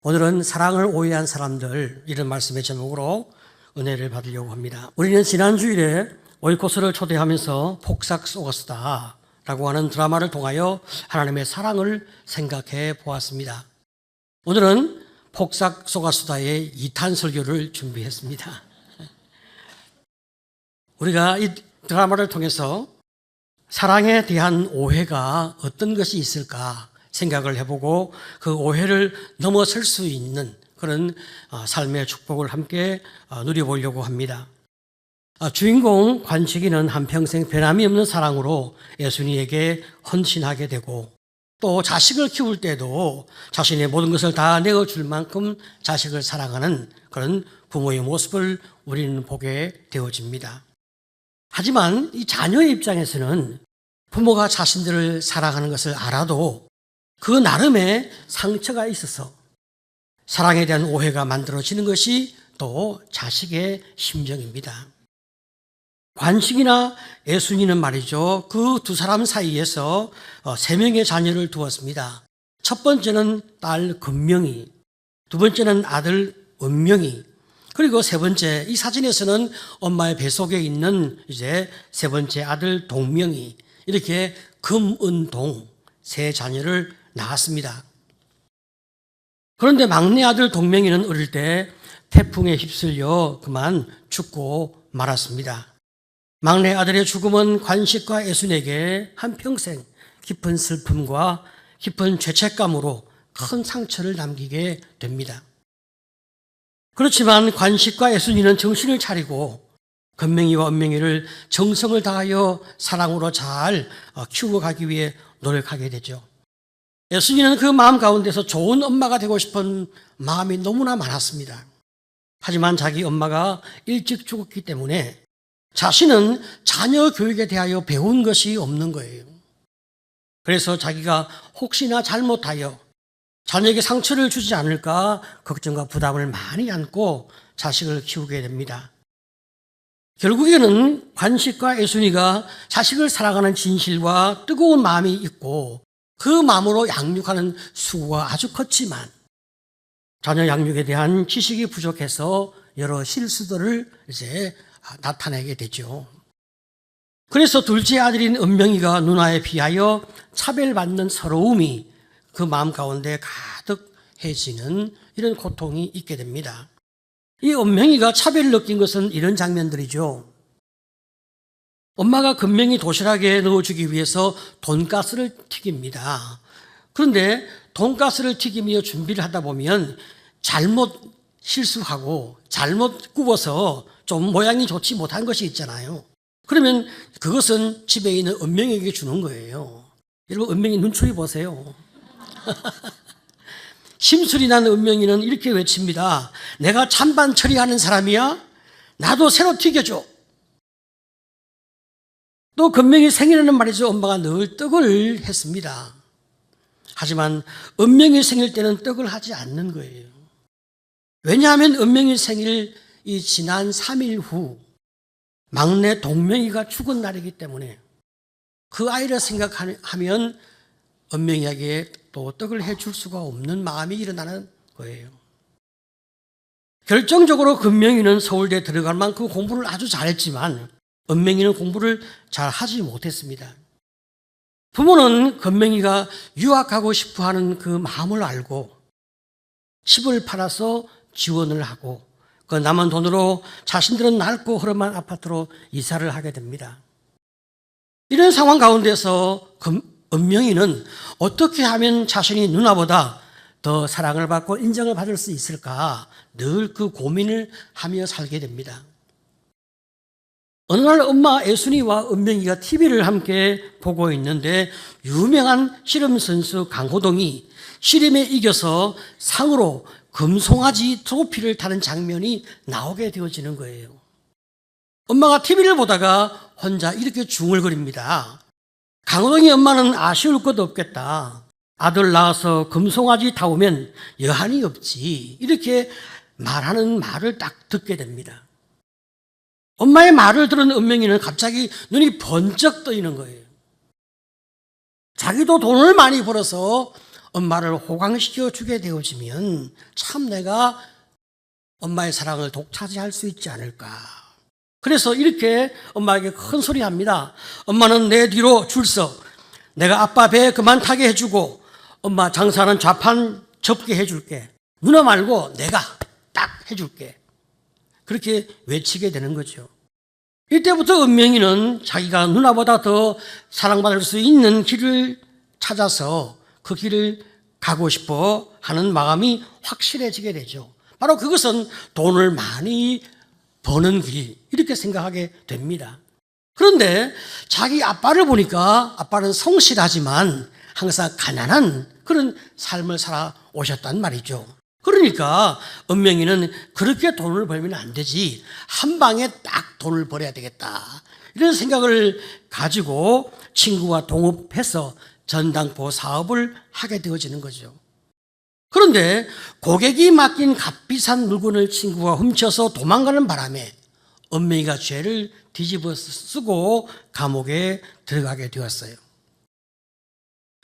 오늘은 사랑을 오해한 사람들, 이런 말씀의 제목으로 은혜를 받으려고 합니다. 우리는 지난 주일에 오이코스를 초대하면서 폭삭 속았다 라고 하는 드라마를 통하여 하나님의 사랑을 생각해 보았습니다. 오늘은 폭삭 속았다의 2탄 설교를 준비했습니다. 우리가 이 드라마를 통해서 사랑에 대한 오해가 어떤 것이 있을까 생각을 해보고 그 오해를 넘어설 수 있는 그런 삶의 축복을 함께 누려보려고 합니다. 주인공 관식이는 한평생 변함이 없는 사랑으로 예수님에게 헌신하게 되고, 또 자식을 키울 때도 자신의 모든 것을 다 내어줄 만큼 자식을 사랑하는 그런 부모의 모습을 우리는 보게 되어집니다. 하지만 이 자녀의 입장에서는 부모가 자신들을 사랑하는 것을 알아도 그 나름의 상처가 있어서 사랑에 대한 오해가 만들어지는 것이 또 자식의 심정입니다. 관식이나 예순이는 말이죠, 그 두 사람 사이에서 3명의 자녀를 두었습니다. 첫 번째는 딸 금명이, 두 번째는 아들 은명이, 그리고 세 번째, 이 사진에서는 엄마의 뱃속에 있는 이제 세 번째 아들 동명이, 이렇게 금, 은, 동 세 자녀를 낳았습니다. 그런데 막내 아들 동명이는 어릴 때 태풍에 휩쓸려 그만 죽고 말았습니다. 막내 아들의 죽음은 관식과 예순에게 한평생 깊은 슬픔과 깊은 죄책감으로 큰 상처를 남기게 됩니다. 그렇지만 관식과 예순이는 정신을 차리고 금명이와 은명이를 정성을 다하여 사랑으로 잘 키워가기 위해 노력하게 되죠. 예순이는 그 마음 가운데서 좋은 엄마가 되고 싶은 마음이 너무나 많았습니다. 하지만 자기 엄마가 일찍 죽었기 때문에 자신은 자녀 교육에 대하여 배운 것이 없는 거예요. 그래서 자기가 혹시나 잘못하여 자녀에게 상처를 주지 않을까 걱정과 부담을 많이 안고 자식을 키우게 됩니다. 결국에는 관식과 예순이가 자식을 사랑하는 진실과 뜨거운 마음이 있고 그 마음으로 양육하는 수고가 아주 컸지만 자녀 양육에 대한 지식이 부족해서 여러 실수들을 이제 나타내게 되죠. 그래서 둘째 아들인 은명이가 누나에 비하여 차별받는 서러움이 그 마음 가운데 가득해지는 이런 고통이 있게 됩니다. 이 은명이가 차별을 느낀 것은 이런 장면들이죠. 엄마가 금명이 도시락에 넣어주기 위해서 돈가스를 튀깁니다. 그런데 돈가스를 튀기며 준비를 하다 보면 잘못 실수하고 잘못 굽어서 좀 모양이 좋지 못한 것이 있잖아요. 그러면 그것은 집에 있는 은명이에게 주는 거예요. 여러분, 은명이 눈초리 보세요. 심술이 난 은명이는 이렇게 외칩니다. 내가 찬반 처리하는 사람이야? 나도 새로 튀겨줘. 또 금명이 생일에는 말이죠, 엄마가 늘 떡을 했습니다. 하지만 은명이 생일 때는 떡을 하지 않는 거예요. 왜냐하면 은명이 생일 이 지난 3일 후 막내 동명이가 죽은 날이기 때문에 그 아이를 생각하면 은명이에게 또 떡을 해줄 수가 없는 마음이 일어나는 거예요. 결정적으로 금명이는 서울대에 들어갈 만큼 공부를 아주 잘했지만 은명이는 공부를 잘 하지 못했습니다. 부모는 금명이가 유학하고 싶어하는 그 마음을 알고 집을 팔아서 지원을 하고 그 남은 돈으로 자신들은 낡고 허름한 아파트로 이사를 하게 됩니다. 이런 상황 가운데서 은명이는 어떻게 하면 자신이 누나보다 더 사랑을 받고 인정을 받을 수 있을까 늘 그 고민을 하며 살게 됩니다. 어느 날 엄마 예순이와 은명이가 TV를 함께 보고 있는데 유명한 씨름 선수 강호동이 씨름에 이겨서 상으로 금송아지 트로피를 타는 장면이 나오게 되어지는 거예요. 엄마가 TV를 보다가 혼자 이렇게 중얼거립니다. 강호동이 엄마는 아쉬울 것도 없겠다. 아들 낳아서 금송아지 타오면 여한이 없지. 이렇게 말하는 말을 딱 듣게 됩니다. 엄마의 말을 들은 은명이는 갑자기 눈이 번쩍 뜨이는 거예요. 자기도 돈을 많이 벌어서 엄마를 호강시켜 주게 되어지면 참 내가 엄마의 사랑을 독차지할 수 있지 않을까. 그래서 이렇게 엄마에게 큰 소리 합니다. 엄마는 내 뒤로 줄 서. 내가 아빠 배 그만 타게 해주고 엄마 장사는 좌판 접게 해줄게. 누나 말고 내가 딱 해줄게. 그렇게 외치게 되는 거죠. 이때부터 은명이는 자기가 누나보다 더 사랑받을 수 있는 길을 찾아서 그 길을 가고 싶어 하는 마음이 확실해지게 되죠. 바로 그것은 돈을 많이 버는 길, 이렇게 생각하게 됩니다. 그런데 자기 아빠를 보니까 아빠는 성실하지만 항상 가난한 그런 삶을 살아오셨단 말이죠. 그러니까 은명이는 그렇게 돈을 벌면 안 되지, 한 방에 딱 돈을 벌어야 되겠다, 이런 생각을 가지고 친구와 동업해서 전당포 사업을 하게 되어지는 거죠. 그런데 고객이 맡긴 값비싼 물건을 친구가 훔쳐서 도망가는 바람에 은명이가 죄를 뒤집어 쓰고 감옥에 들어가게 되었어요.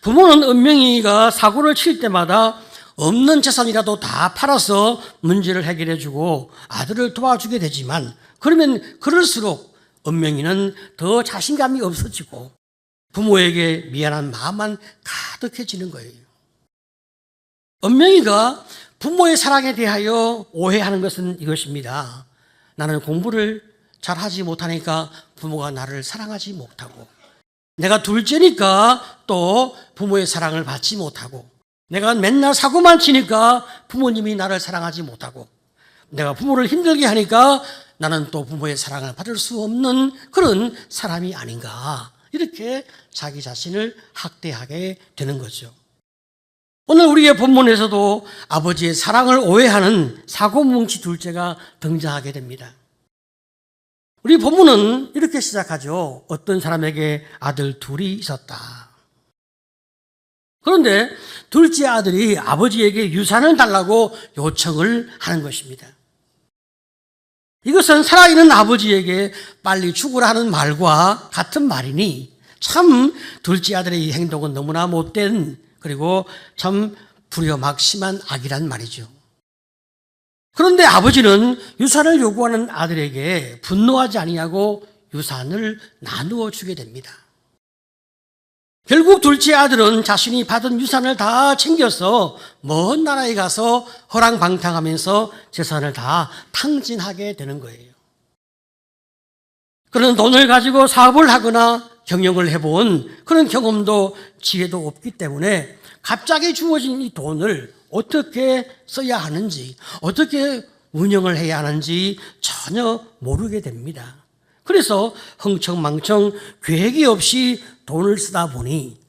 부모는 은명이가 사고를 칠 때마다 없는 재산이라도 다 팔아서 문제를 해결해 주고 아들을 도와주게 되지만, 그러면 그럴수록 은명이는 더 자신감이 없어지고 부모에게 미안한 마음만 가득해지는 거예요. 은명이가 부모의 사랑에 대하여 오해하는 것은 이것입니다. 나는 공부를 잘하지 못하니까 부모가 나를 사랑하지 못하고, 내가 둘째니까 또 부모의 사랑을 받지 못하고, 내가 맨날 사고만 치니까 부모님이 나를 사랑하지 못하고, 내가 부모를 힘들게 하니까 나는 또 부모의 사랑을 받을 수 없는 그런 사람이 아닌가, 이렇게 자기 자신을 학대하게 되는 거죠. 오늘 우리의 본문에서도 아버지의 사랑을 오해하는 사고뭉치 둘째가 등장하게 됩니다. 우리 본문은 이렇게 시작하죠. 어떤 사람에게 아들 둘이 있었다. 그런데 둘째 아들이 아버지에게 유산을 달라고 요청을 하는 것입니다. 이것은 살아있는 아버지에게 빨리 죽으라는 말과 같은 말이니 참 둘째 아들의 이 행동은 너무나 못된, 그리고 참 불효막심한 악이란 말이죠. 그런데 아버지는 유산을 요구하는 아들에게 분노하지 아니하고 유산을 나누어 주게 됩니다. 결국 둘째 아들은 자신이 받은 유산을 다 챙겨서 먼 나라에 가서 허랑방탕하면서 재산을 다 탕진하게 되는 거예요. 그런 돈을 가지고 사업을 하거나 경영을 해본 그런 경험도 지혜도 없기 때문에 갑자기 주어진 이 돈을 어떻게 써야 하는지, 어떻게 운영을 해야 하는지 전혀 모르게 됩니다. 그래서 흥청망청 계획이 없이 돈을 쓰다 보니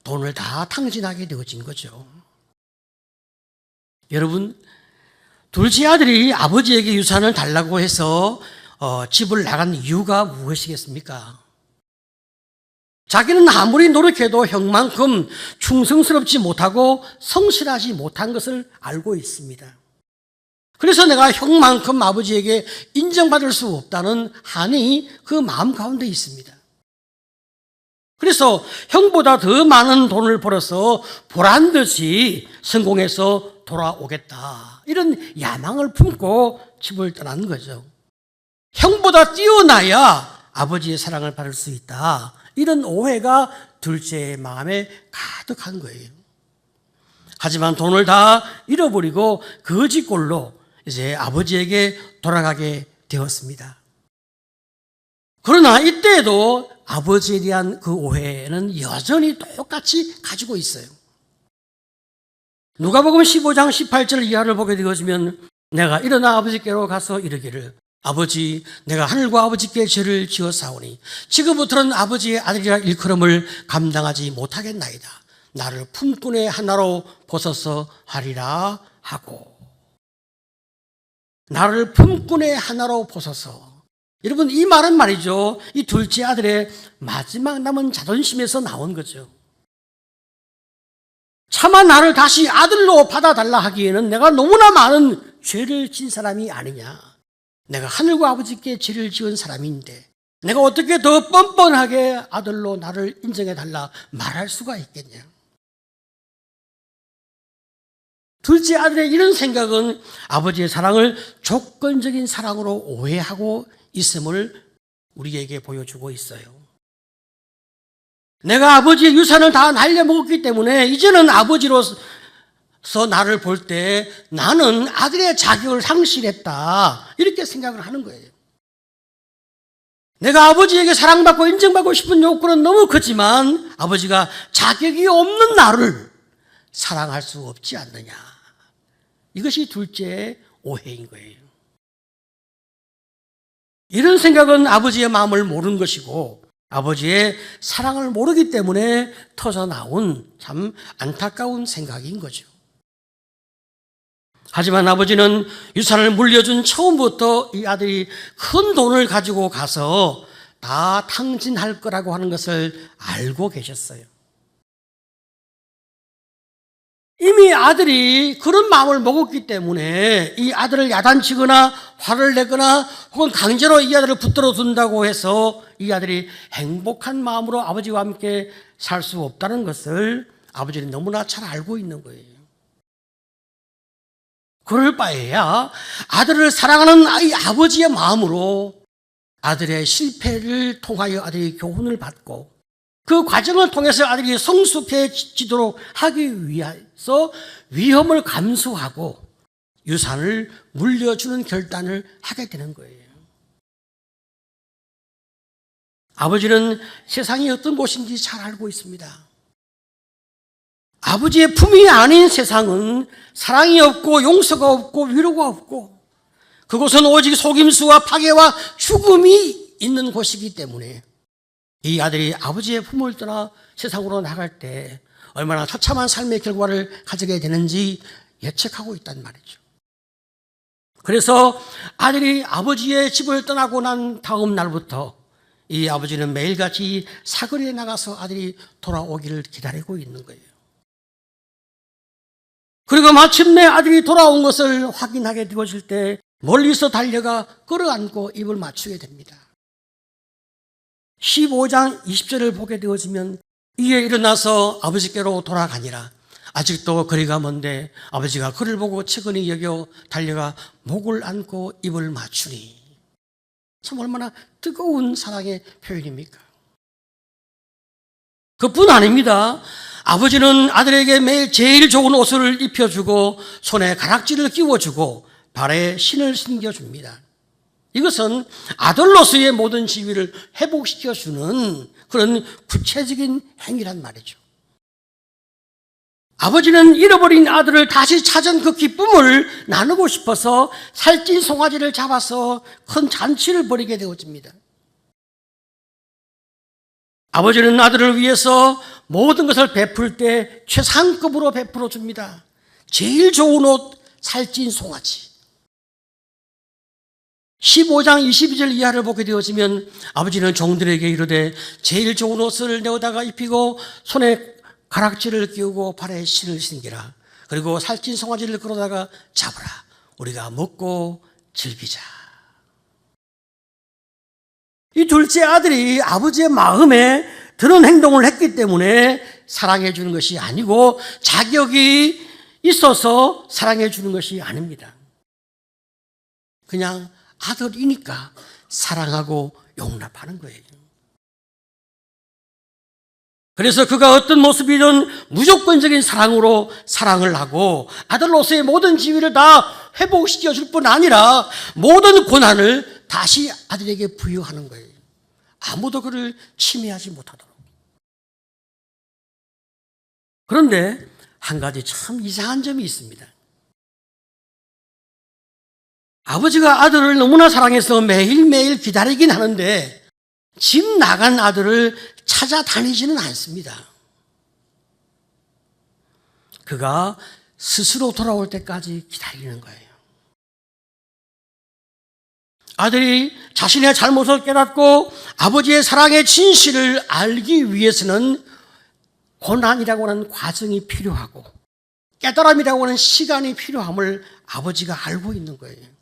돈을 다 탕진하게 되어진 거죠. 여러분, 둘째 아들이 아버지에게 유산을 달라고 해서 집을 나간 이유가 무엇이겠습니까? 자기는 아무리 노력해도 형만큼 충성스럽지 못하고 성실하지 못한 것을 알고 있습니다. 그래서 내가 형만큼 아버지에게 인정받을 수 없다는 한이 그 마음 가운데 있습니다. 그래서 형보다 더 많은 돈을 벌어서 보란듯이 성공해서 돌아오겠다, 이런 야망을 품고 집을 떠난 거죠. 형보다 뛰어나야 아버지의 사랑을 받을 수 있다, 이런 오해가 둘째의 마음에 가득한 거예요. 하지만 돈을 다 잃어버리고 거지꼴로 이제 아버지에게 돌아가게 되었습니다. 그러나 이때에도 아버지에 대한 그 오해는 여전히 똑같이 가지고 있어요. 누가복음 15장 18절 이하를 보게 되어지면, 내가 일어나 아버지께로 가서 이르기를, 아버지, 내가 하늘과 아버지께 죄를 지었사오니 지금부터는 아버지의 아들이라 일컬음을 감당하지 못하겠나이다. 나를 품꾼의 하나로 보소서 하리라 하고. 나를 품꾼의 하나로 보소서. 여러분, 이 말은 말이죠, 이 둘째 아들의 마지막 남은 자존심에서 나온 거죠. 차마 나를 다시 아들로 받아달라 하기에는 내가 너무나 많은 죄를 진 사람이 아니냐. 내가 하늘과 아버지께 죄를 지은 사람인데 내가 어떻게 더 뻔뻔하게 아들로 나를 인정해달라 말할 수가 있겠냐. 둘째 아들의 이런 생각은 아버지의 사랑을 조건적인 사랑으로 오해하고 있음을 우리에게 보여주고 있어요. 내가 아버지의 유산을 다 날려먹었기 때문에 이제는 아버지로서 나를 볼 때 나는 아들의 자격을 상실했다, 이렇게 생각을 하는 거예요. 내가 아버지에게 사랑받고 인정받고 싶은 욕구는 너무 크지만 아버지가 자격이 없는 나를 사랑할 수 없지 않느냐. 이것이 둘째 오해인 거예요. 이런 생각은 아버지의 마음을 모르는 것이고 아버지의 사랑을 모르기 때문에 터져나온 참 안타까운 생각인 거죠. 하지만 아버지는 유산을 물려준 처음부터 이 아들이 큰 돈을 가지고 가서 다 탕진할 거라고 하는 것을 알고 계셨어요. 이미 아들이 그런 마음을 먹었기 때문에 이 아들을 야단치거나 화를 내거나 혹은 강제로 이 아들을 붙들어 둔다고 해서 이 아들이 행복한 마음으로 아버지와 함께 살 수 없다는 것을 아버지는 너무나 잘 알고 있는 거예요. 그럴 바에야 아들을 사랑하는 이 아버지의 마음으로 아들의 실패를 통하여 아들이 교훈을 받고 그 과정을 통해서 아들이 성숙해지도록 하기 위해서 위험을 감수하고 유산을 물려주는 결단을 하게 되는 거예요. 아버지는 세상이 어떤 곳인지 잘 알고 있습니다. 아버지의 품이 아닌 세상은 사랑이 없고 용서가 없고 위로가 없고 그곳은 오직 속임수와 파괴와 죽음이 있는 곳이기 때문에 이 아들이 아버지의 품을 떠나 세상으로 나갈 때 얼마나 처참한 삶의 결과를 가지게 되는지 예측하고 있단 말이죠. 그래서 아들이 아버지의 집을 떠나고 난 다음 날부터 이 아버지는 매일같이 사거리에 나가서 아들이 돌아오기를 기다리고 있는 거예요. 그리고 마침내 아들이 돌아온 것을 확인하게 되어질 때 멀리서 달려가 끌어안고 입을 맞추게 됩니다. 15장 20절을 보게 되어지면 이에 일어나서 아버지께로 돌아가니라. 아직도 거리가 먼데 아버지가 그를 보고 측은히 여겨 달려가 목을 안고 입을 맞추니. 참 얼마나 뜨거운 사랑의 표현입니까? 그뿐 아닙니다. 아버지는 아들에게 매일 제일 좋은 옷을 입혀주고 손에 가락지를 끼워주고 발에 신을 신겨줍니다. 이것은 아들로서의 모든 지위를 회복시켜주는 그런 구체적인 행위란 말이죠. 아버지는 잃어버린 아들을 다시 찾은 그 기쁨을 나누고 싶어서 살찐 송아지를 잡아서 큰 잔치를 벌이게 되어집니다. 아버지는 아들을 위해서 모든 것을 베풀 때 최상급으로 베풀어 줍니다. 제일 좋은 옷, 살찐 송아지. 15장 22절 이하를 보게 되어지면 아버지는 종들에게 이르되 제일 좋은 옷을 내어다가 입히고 손에 가락지를 끼우고 발에 신을 신기라. 그리고 살찐 송아지를 끌어다가 잡으라. 우리가 먹고 즐기자. 이 둘째 아들이 아버지의 마음에 드는 행동을 했기 때문에 사랑해 주는 것이 아니고 자격이 있어서 사랑해 주는 것이 아닙니다. 그냥 아들이니까 사랑하고 용납하는 거예요. 그래서 그가 어떤 모습이든 무조건적인 사랑으로 사랑을 하고 아들로서의 모든 지위를 다 회복시켜 줄 뿐 아니라 모든 권한을 다시 아들에게 부여하는 거예요. 아무도 그를 침해하지 못하도록. 그런데 한 가지 참 이상한 점이 있습니다. 아버지가 아들을 너무나 사랑해서 매일매일 기다리긴 하는데 집 나간 아들을 찾아다니지는 않습니다. 그가 스스로 돌아올 때까지 기다리는 거예요. 아들이 자신의 잘못을 깨닫고 아버지의 사랑의 진실을 알기 위해서는 고난이라고 하는 과정이 필요하고 깨달음이라고 하는 시간이 필요함을 아버지가 알고 있는 거예요.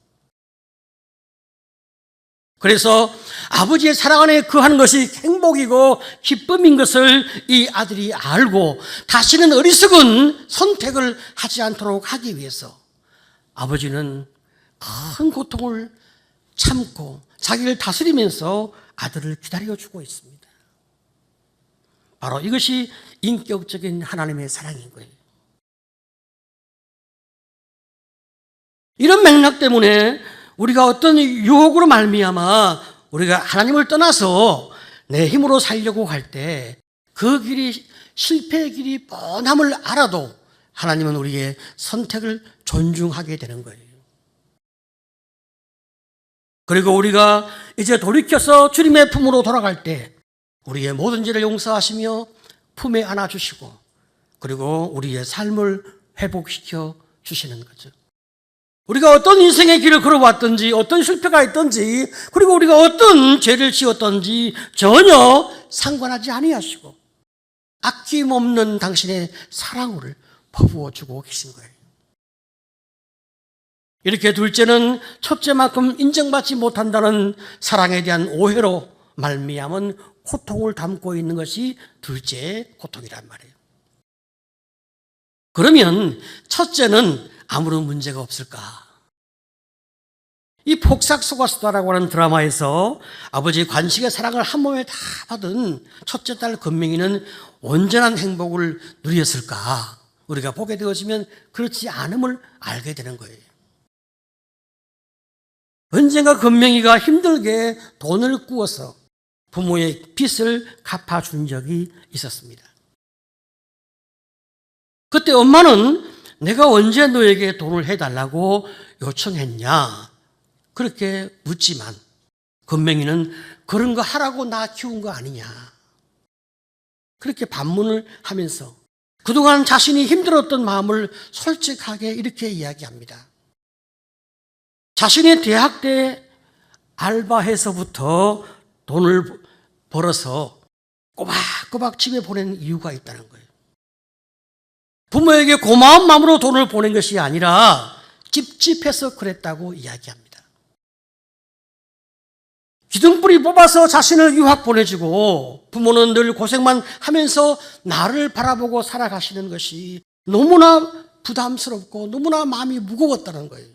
그래서 아버지의 사랑 안에 거하는 것이 행복이고 기쁨인 것을 이 아들이 알고 다시는 어리석은 선택을 하지 않도록 하기 위해서 아버지는 큰 고통을 참고 자기를 다스리면서 아들을 기다려주고 있습니다. 바로 이것이 인격적인 하나님의 사랑인 거예요. 이런 맥락 때문에 우리가 어떤 유혹으로 말미암아 우리가 하나님을 떠나서 내 힘으로 살려고 할 때 그 길이 실패의 길이 뻔함을 알아도 하나님은 우리의 선택을 존중하게 되는 거예요. 그리고 우리가 이제 돌이켜서 주님의 품으로 돌아갈 때 우리의 모든 죄를 용서하시며 품에 안아주시고 그리고 우리의 삶을 회복시켜 주시는 거죠. 우리가 어떤 인생의 길을 걸어왔든지 어떤 실패가 있든지 그리고 우리가 어떤 죄를 지었든지 전혀 상관하지 아니하시고 아낌없는 당신의 사랑을 퍼부어주고 계신 거예요. 이렇게 둘째는 첫째만큼 인정받지 못한다는 사랑에 대한 오해로 말미암은 고통을 담고 있는 것이 둘째의 고통이란 말이에요. 그러면 첫째는 아무런 문제가 없을까? 이 폭삭소가수다라고 하는 드라마에서 아버지의 관식의 사랑을 한 몸에 다 받은 첫째 딸 금명이는 온전한 행복을 누렸을까? 우리가 보게 되어지면 그렇지 않음을 알게 되는 거예요. 언젠가 금명이가 힘들게 돈을 꾸어서 부모의 빚을 갚아준 적이 있었습니다. 그때 엄마는 내가 언제 너에게 돈을 해달라고 요청했냐? 그렇게 묻지만 금명이는 그런 거 하라고 나 키운 거 아니냐? 그렇게 반문을 하면서 그동안 자신이 힘들었던 마음을 솔직하게 이렇게 이야기합니다. 자신이 대학 때 알바해서부터 돈을 벌어서 꼬박꼬박 집에 보낸 이유가 있다는 거예요. 부모에게 고마운 마음으로 돈을 보낸 것이 아니라 찝찝해서 그랬다고 이야기합니다. 기둥뿌리 뽑아서 자신을 유학 보내주고 부모는 늘 고생만 하면서 나를 바라보고 살아가시는 것이 너무나 부담스럽고 너무나 마음이 무거웠다는 거예요.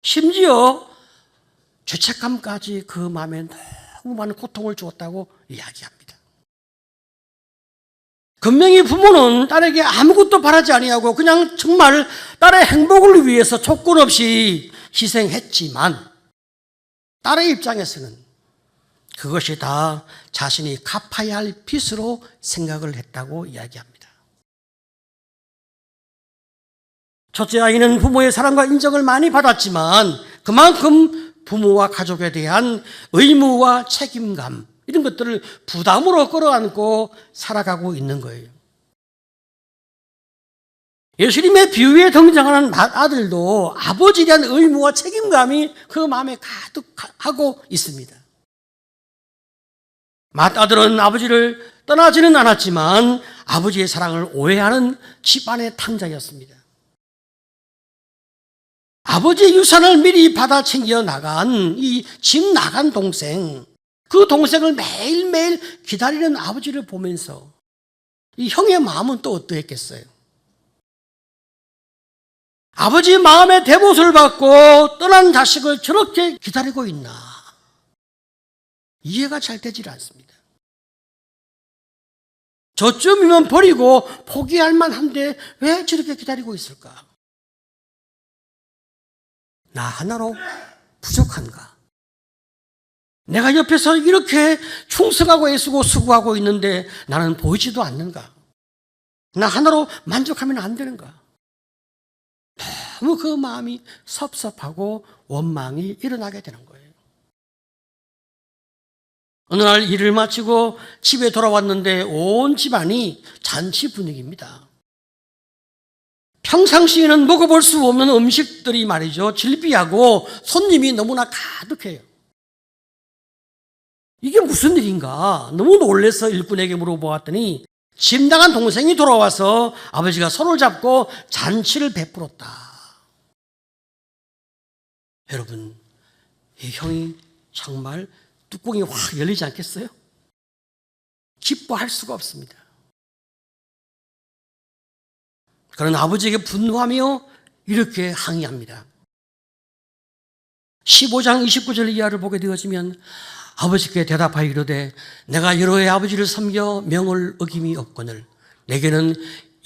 심지어 죄책감까지 그 마음에 너무 많은 고통을 주었다고 이야기합니다. 금명이 부모는 딸에게 아무것도 바라지 아니하고 그냥 정말 딸의 행복을 위해서 조건 없이 희생했지만 딸의 입장에서는 그것이 다 자신이 갚아야 할 빚으로 생각을 했다고 이야기합니다. 첫째 아이는 부모의 사랑과 인정을 많이 받았지만 그만큼 부모와 가족에 대한 의무와 책임감 이런 것들을 부담으로 끌어안고 살아가고 있는 거예요. 예수님의 비유에 등장하는 맏아들도 아버지에 대한 의무와 책임감이 그 마음에 가득하고 있습니다. 맏아들은 아버지를 떠나지는 않았지만 아버지의 사랑을 오해하는 집안의 탕자였습니다. 아버지의 유산을 미리 받아 챙겨 나간 이 집 나간 동생, 그 동생을 매일매일 기다리는 아버지를 보면서 이 형의 마음은 또 어떠했겠어요? 아버지 마음에 대못을 받고 떠난 자식을 저렇게 기다리고 있나? 이해가 잘 되질 않습니다. 저쯤이면 버리고 포기할 만한데 왜 저렇게 기다리고 있을까? 나 하나로 부족한가? 내가 옆에서 이렇게 충성하고 애쓰고 수고하고 있는데 나는 보이지도 않는가? 나 하나로 만족하면 안 되는가? 너무 그 마음이 섭섭하고 원망이 일어나게 되는 거예요. 어느 날 일을 마치고 집에 돌아왔는데 온 집안이 잔치 분위기입니다. 평상시에는 먹어볼 수 없는 음식들이 말이죠. 질비하고 손님이 너무나 가득해요. 이게 무슨 일인가? 너무 놀라서 일꾼에게 물어보았더니 집 나간 동생이 돌아와서 아버지가 손을 잡고 잔치를 베풀었다. 여러분, 이 형이 정말 뚜껑이 확 열리지 않겠어요? 기뻐할 수가 없습니다. 그런 아버지에게 분노하며 이렇게 항의합니다. 15장 29절 이하를 보게 되어지면 아버지께 대답하여 이르되 내가 여러 해 아버지를 섬겨 명을 어김이 없거늘 내게는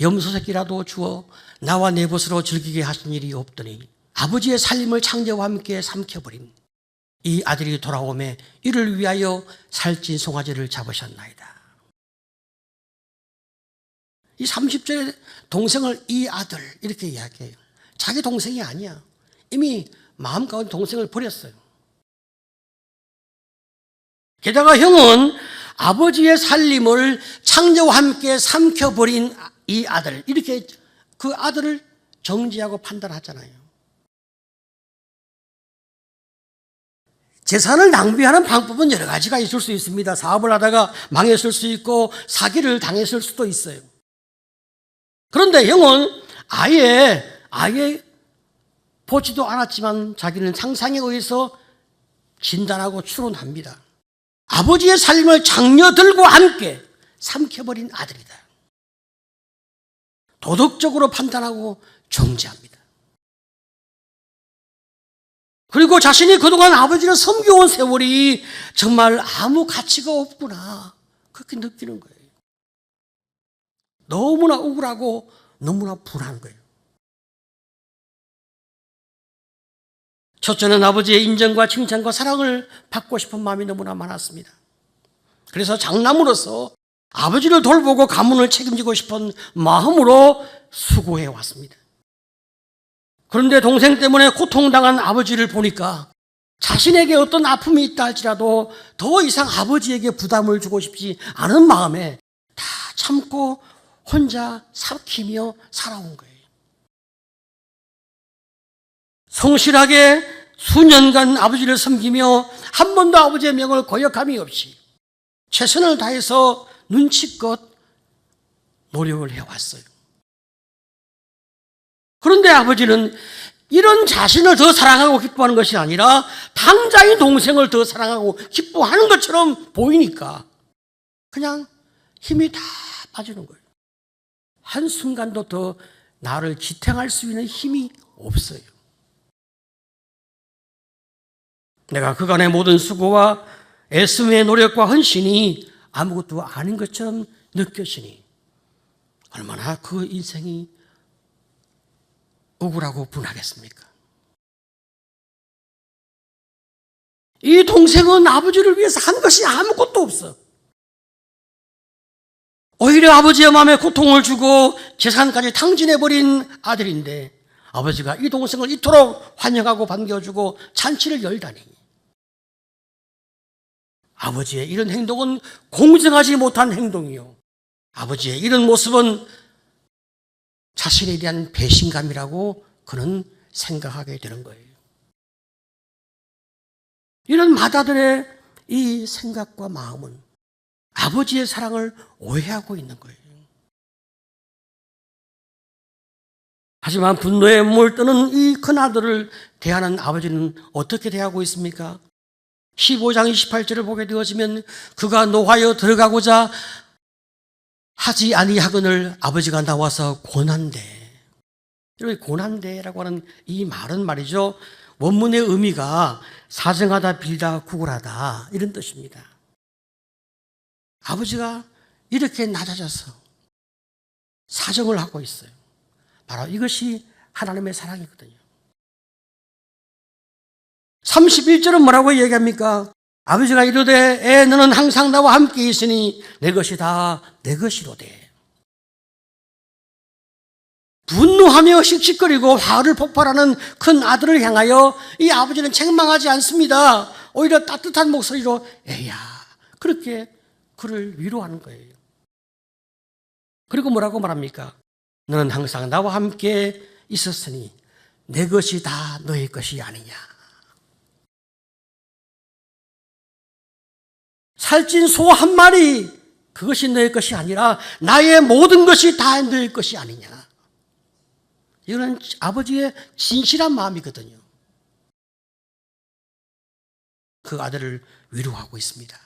염소 새끼라도 주어 나와 내 벗으로 즐기게 하신 일이 없더니 아버지의 살림을 창녀와 함께 삼켜버린 이 아들이 돌아오매 이를 위하여 살찐 송아지를 잡으셨나이다. 이 30절에 동생을 이 아들 이렇게 이야기해요. 자기 동생이 아니야. 이미 마음 가운데 동생을 버렸어요. 게다가 형은 아버지의 살림을 창녀와 함께 삼켜버린 이 아들, 이렇게 그 아들을 정죄하고 판단하잖아요. 재산을 낭비하는 방법은 여러 가지가 있을 수 있습니다. 사업을 하다가 망했을 수 있고 사기를 당했을 수도 있어요. 그런데 형은 아예 보지도 않았지만 자기는 상상에 의해서 진단하고 추론합니다. 아버지의 살림을 장녀들과 함께 삼켜버린 아들이다. 도덕적으로 판단하고 정죄합니다. 그리고 자신이 그동안 아버지를 섬겨온 세월이 정말 아무 가치가 없구나 그렇게 느끼는 거예요. 너무나 억울하고 너무나 불안한 거예요. 첫째는 아버지의 인정과 칭찬과 사랑을 받고 싶은 마음이 너무나 많았습니다. 그래서 장남으로서 아버지를 돌보고 가문을 책임지고 싶은 마음으로 수고해 왔습니다. 그런데 동생 때문에 고통당한 아버지를 보니까 자신에게 어떤 아픔이 있다 할지라도 더 이상 아버지에게 부담을 주고 싶지 않은 마음에 다 참고 혼자 삭히며 살아온 거예요. 성실하게 수년간 아버지를 섬기며 한 번도 아버지의 명을 거역함이 없이 최선을 다해서 눈치껏 노력을 해왔어요. 그런데 아버지는 이런 자신을 더 사랑하고 기뻐하는 것이 아니라 당자인 동생을 더 사랑하고 기뻐하는 것처럼 보이니까 그냥 힘이 다 빠지는 거예요. 한순간도 더 나를 지탱할 수 있는 힘이 없어요. 내가 그간의 모든 수고와 애씀의 노력과 헌신이 아무것도 아닌 것처럼 느껴지니 얼마나 그 인생이 억울하고 분하겠습니까? 이 동생은 아버지를 위해서 한 것이 아무것도 없어. 오히려 아버지의 마음에 고통을 주고 재산까지 탕진해버린 아들인데 아버지가 이 동생을 이토록 환영하고 반겨주고 잔치를 열다니. 아버지의 이런 행동은 공정하지 못한 행동이요. 아버지의 이런 모습은 자신에 대한 배신감이라고 그는 생각하게 되는 거예요. 이런 맏아들의 이 생각과 마음은 아버지의 사랑을 오해하고 있는 거예요. 하지만 분노에 물드는 이 큰아들을 대하는 아버지는 어떻게 대하고 있습니까? 15장 28절을 보게 되어지면 그가 노하여 들어가고자 하지 아니하거늘 아버지가 나와서 고난대. 이렇게 고난대라고 하는 이 말은 말이죠. 원문의 의미가 사정하다, 빌다, 구걸하다 이런 뜻입니다. 아버지가 이렇게 낮아져서 사정을 하고 있어요. 바로 이것이 하나님의 사랑이거든요. 31절은 뭐라고 얘기합니까? 아버지가 이르되 애 너는 항상 나와 함께 있으니 내 것이 다 내 것이로되. 분노하며 씩씩거리고 화를 폭발하는 큰 아들을 향하여 이 아버지는 책망하지 않습니다. 오히려 따뜻한 목소리로 애야 그렇게 그를 위로하는 거예요. 그리고 뭐라고 말합니까? 너는 항상 나와 함께 있었으니 내 것이 다 너의 것이 아니냐. 살찐 소 한 마리 그것이 너의 것이 아니라 나의 모든 것이 다 너의 것이 아니냐. 이거는 아버지의 진실한 마음이거든요. 그 아들을 위로하고 있습니다.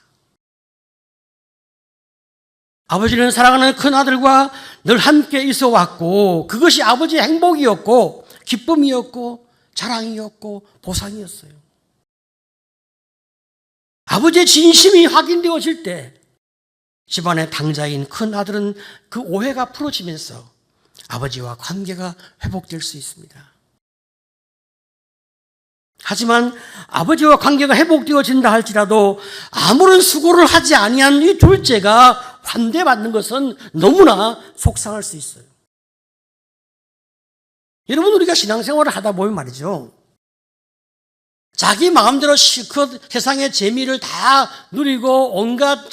아버지는 사랑하는 큰 아들과 늘 함께 있어 왔고 그것이 아버지의 행복이었고 기쁨이었고 자랑이었고 보상이었어요. 아버지의 진심이 확인되어질 때 집안의 당자인 큰 아들은 그 오해가 풀어지면서 아버지와 관계가 회복될 수 있습니다. 하지만 아버지와 관계가 회복되어진다 할지라도 아무런 수고를 하지 아니한 이 둘째가 환대받는 것은 너무나 속상할 수 있어요. 여러분, 우리가 신앙생활을 하다 보면 말이죠, 자기 마음대로 실컷 세상의 재미를 다 누리고 온갖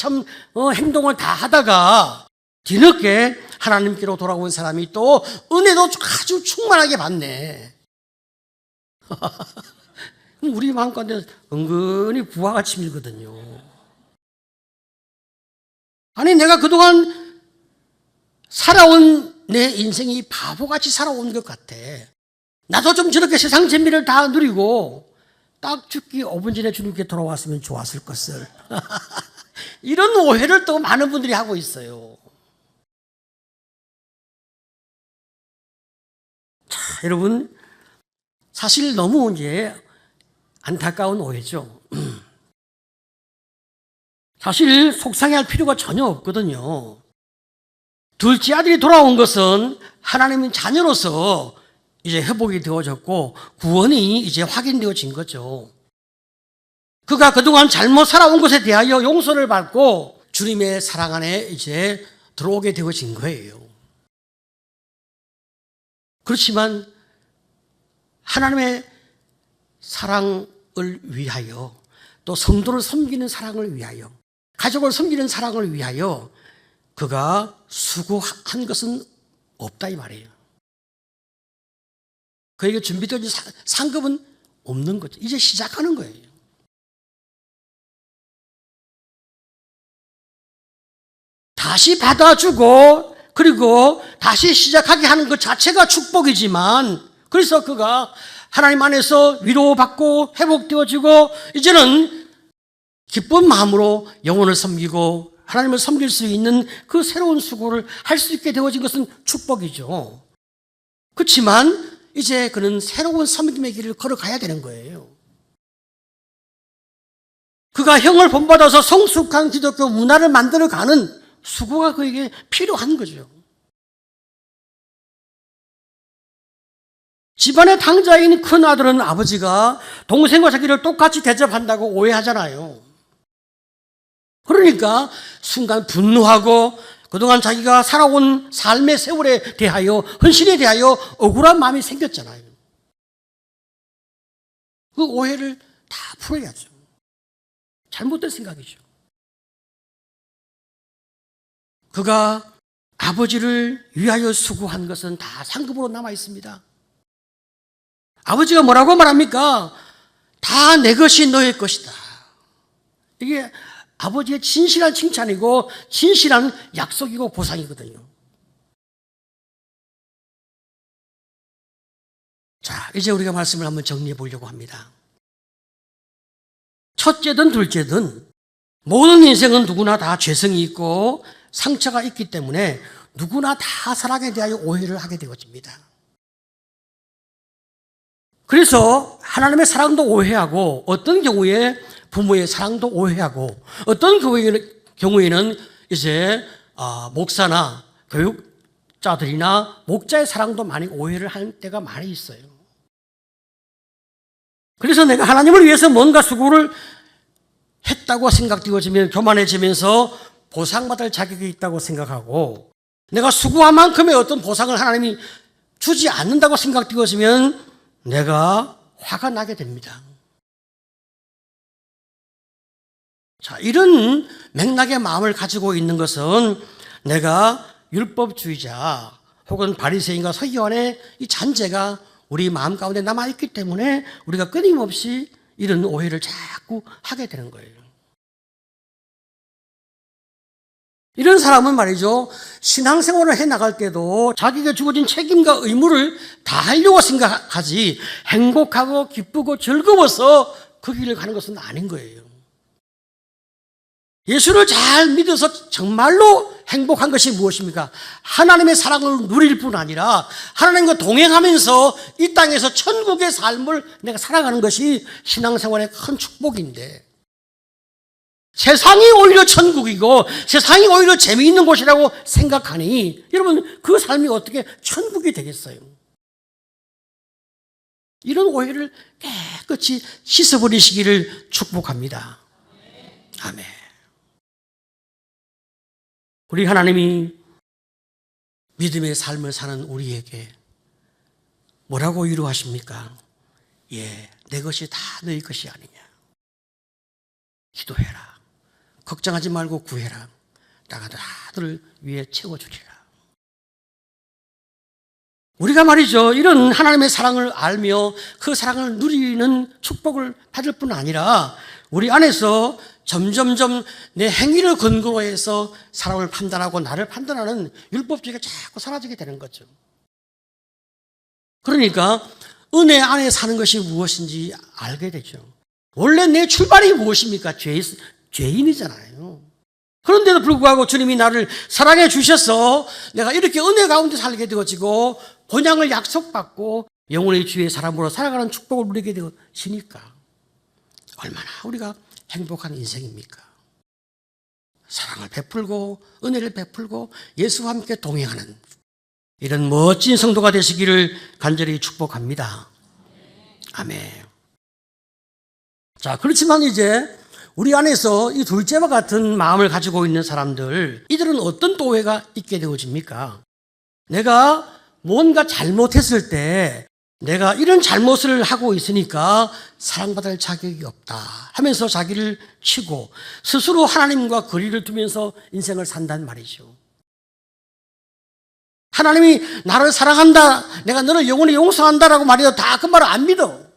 행동을 다 하다가 뒤늦게 하나님께로 돌아온 사람이 또 은혜도 아주 충만하게 받네. 우리 마음 가운데 은근히 부하같이 밀거든요. 아니, 내가 그동안 살아온 내 인생이 바보같이 살아온 것 같아. 나도 좀 저렇게 세상 재미를 다 누리고 딱 죽기 5분 전에 주님께 돌아왔으면 좋았을 것을. 이런 오해를 또 많은 분들이 하고 있어요. 자, 여러분, 사실 너무 이제 안타까운 오해죠. 사실 속상해할 필요가 전혀 없거든요. 둘째 아들이 돌아온 것은 하나님의 자녀로서 이제 회복이 되어졌고 구원이 이제 확인되어진 거죠. 그가 그동안 잘못 살아온 것에 대하여 용서를 받고 주님의 사랑 안에 이제 들어오게 되어진 거예요. 그렇지만 하나님의 사랑을 위하여 또 성도를 섬기는 사랑을 위하여 가족을 섬기는 사랑을 위하여 그가 수고한 것은 없다 이 말이에요. 그에게 준비된 상급은 없는 거죠. 이제 시작하는 거예요. 다시 받아주고 그리고 다시 시작하게 하는 것 자체가 축복이지만 그래서 그가 하나님 안에서 위로받고 회복되어지고 이제는 기쁜 마음으로 영혼을 섬기고 하나님을 섬길 수 있는 그 새로운 수고를 할 수 있게 되어진 것은 축복이죠. 그렇지만 이제 그는 새로운 섬김의 길을 걸어가야 되는 거예요. 그가 형을 본받아서 성숙한 기독교 문화를 만들어가는 수고가 그에게 필요한 거죠. 집안의 당자인 큰 아들은 아버지가 동생과 자기를 똑같이 대접한다고 오해하잖아요. 그러니까 순간 분노하고 그동안 자기가 살아온 삶의 세월에 대하여 헌신에 대하여 억울한 마음이 생겼잖아요. 그 오해를 다 풀어야죠. 잘못된 생각이죠. 그가 아버지를 위하여 수고한 것은 다 상급으로 남아 있습니다. 아버지가 뭐라고 말합니까? 다 내 것이 너의 것이다. 이게 아버지의 진실한 칭찬이고 진실한 약속이고 보상이거든요. 자, 이제 우리가 말씀을 한번 정리해 보려고 합니다. 첫째든 둘째든 모든 인생은 누구나 다 죄성이 있고 상처가 있기 때문에 누구나 다 사랑에 대하여 오해를 하게 되어집니다. 그래서 하나님의 사랑도 오해하고 어떤 경우에 부모의 사랑도 오해하고 어떤 경우에는 이제 목사나 교육자들이나 목자의 사랑도 많이 오해를 하는 때가 많이 있어요. 그래서 내가 하나님을 위해서 뭔가 수고를 했다고 생각되어지면 교만해지면서 보상받을 자격이 있다고 생각하고 내가 수고한 만큼의 어떤 보상을 하나님이 주지 않는다고 생각되어지면 내가 화가 나게 됩니다. 자, 이런 맥락의 마음을 가지고 있는 것은 내가 율법주의자 혹은 바리새인과 서기관의 이 잔재가 우리 마음 가운데 남아있기 때문에 우리가 끊임없이 이런 오해를 자꾸 하게 되는 거예요. 이런 사람은 말이죠, 신앙생활을 해나갈 때도 자기가 주어진 책임과 의무를 다 하려고 생각하지 행복하고 기쁘고 즐거워서 그 길을 가는 것은 아닌 거예요. 예수를 잘 믿어서 정말로 행복한 것이 무엇입니까? 하나님의 사랑을 누릴 뿐 아니라 하나님과 동행하면서 이 땅에서 천국의 삶을 내가 살아가는 것이 신앙생활의 큰 축복인데, 세상이 오히려 천국이고 세상이 오히려 재미있는 곳이라고 생각하니 여러분, 그 삶이 어떻게 천국이 되겠어요? 이런 오해를 깨끗이 씻어버리시기를 축복합니다. 아멘. 우리 하나님이 믿음의 삶을 사는 우리에게 뭐라고 위로하십니까? 예, 내 것이 다 너희 것이 아니냐. 기도해라. 걱정하지 말고 구해라. 내가 다들 위에 채워주리라. 우리가 말이죠, 이런 하나님의 사랑을 알며 그 사랑을 누리는 축복을 받을 뿐 아니라 우리 안에서 점점점 내 행위를 근거로 해서 사람을 판단하고 나를 판단하는 율법주의가 자꾸 사라지게 되는 거죠. 그러니까 은혜 안에 사는 것이 무엇인지 알게 되죠. 원래 내 출발이 무엇입니까? 죄인이잖아요. 그런데도 불구하고 주님이 나를 사랑해 주셔서 내가 이렇게 은혜 가운데 살게 되어지고 본향을 약속받고 영혼의 주의 사람으로 살아가는 축복을 누리게 되어지니까 얼마나 우리가 행복한 인생입니까? 사랑을 베풀고 은혜를 베풀고 예수와 함께 동행하는 이런 멋진 성도가 되시기를 간절히 축복합니다. 아멘. 자, 그렇지만 이제 우리 안에서 이 둘째와 같은 마음을 가지고 있는 사람들, 이들은 어떤 또 오해가 있게 되어집니까? 내가 뭔가 잘못했을 때 내가 이런 잘못을 하고 있으니까 사랑받을 자격이 없다 하면서 자기를 치고 스스로 하나님과 거리를 두면서 인생을 산단 말이죠. 하나님이 나를 사랑한다, 내가 너를 영원히 용서한다라고 말해도 다 그 말을 안 믿어.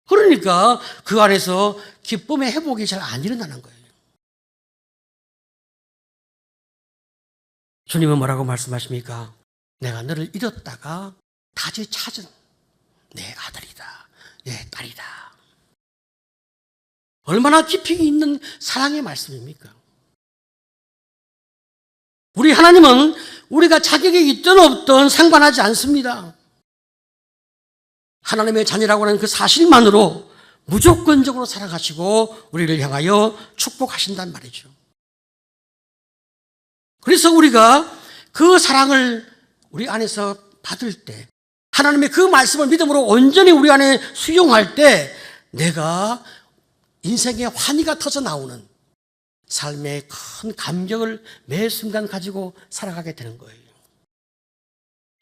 그러니까 그 안에서 기쁨의 회복이 잘 안 일어나는 거예요. 주님은 뭐라고 말씀하십니까? 내가 너를 잃었다가 다시 찾은 내 아들이다, 내 딸이다. 얼마나 깊이 있는 사랑의 말씀입니까? 우리 하나님은 우리가 자격이 있든 없든 상관하지 않습니다. 하나님의 자녀라고 하는 그 사실만으로 무조건적으로 사랑하시고 우리를 향하여 축복하신단 말이죠. 그래서 우리가 그 사랑을 우리 안에서 받을 때, 하나님의 그 말씀을 믿음으로 온전히 우리 안에 수용할 때 내가 인생의 환희가 터져 나오는 삶의 큰 감격을 매 순간 가지고 살아가게 되는 거예요.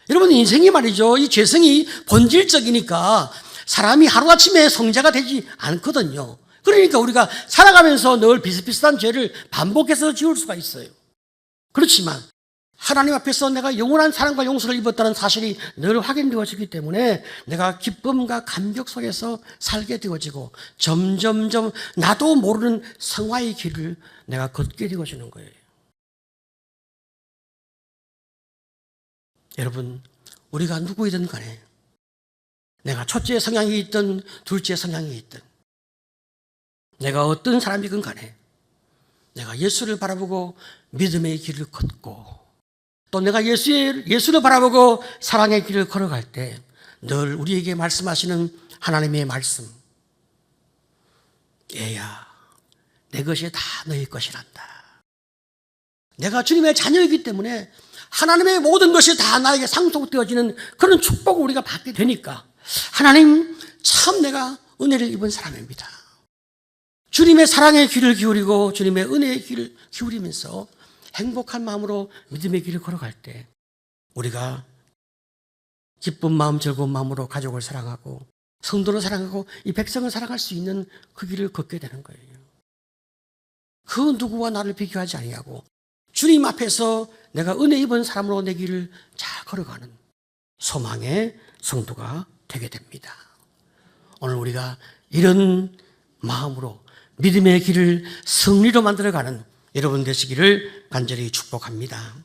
여러분, 인생이 말이죠, 이 죄성이 본질적이니까 사람이 하루아침에 성자가 되지 않거든요. 그러니까 우리가 살아가면서 늘 비슷비슷한 죄를 반복해서 지을 수가 있어요. 그렇지만 하나님 앞에서 내가 영원한 사랑과 용서를 입었다는 사실이 늘 확인되어지기 때문에 내가 기쁨과 감격 속에서 살게 되어지고 점점점 나도 모르는 성화의 길을 내가 걷게 되어지는 거예요. 여러분, 우리가 누구이든 간에 내가 첫째 성향이 있든 둘째 성향이 있든 내가 어떤 사람이든 간에 내가 예수를 바라보고 믿음의 길을 걷고 또 내가 예수를 바라보고 사랑의 길을 걸어갈 때 늘 우리에게 말씀하시는 하나님의 말씀, 얘야, 내 것이 다 너희 것이란다. 내가 주님의 자녀이기 때문에 하나님의 모든 것이 다 나에게 상속되어지는 그런 축복을 우리가 받게 되니까 하나님, 참 내가 은혜를 입은 사람입니다. 주님의 사랑의 귀를 기울이고 주님의 은혜의 귀를 기울이면서 행복한 마음으로 믿음의 길을 걸어갈 때 우리가 기쁜 마음, 즐거운 마음으로 가족을 사랑하고 성도를 사랑하고 이 백성을 사랑할 수 있는 그 길을 걷게 되는 거예요. 그 누구와 나를 비교하지 아니하고 주님 앞에서 내가 은혜 입은 사람으로 내 길을 잘 걸어가는 소망의 성도가 되게 됩니다. 오늘 우리가 이런 마음으로 믿음의 길을 승리로 만들어가는 여러분 되시기를 간절히 축복합니다.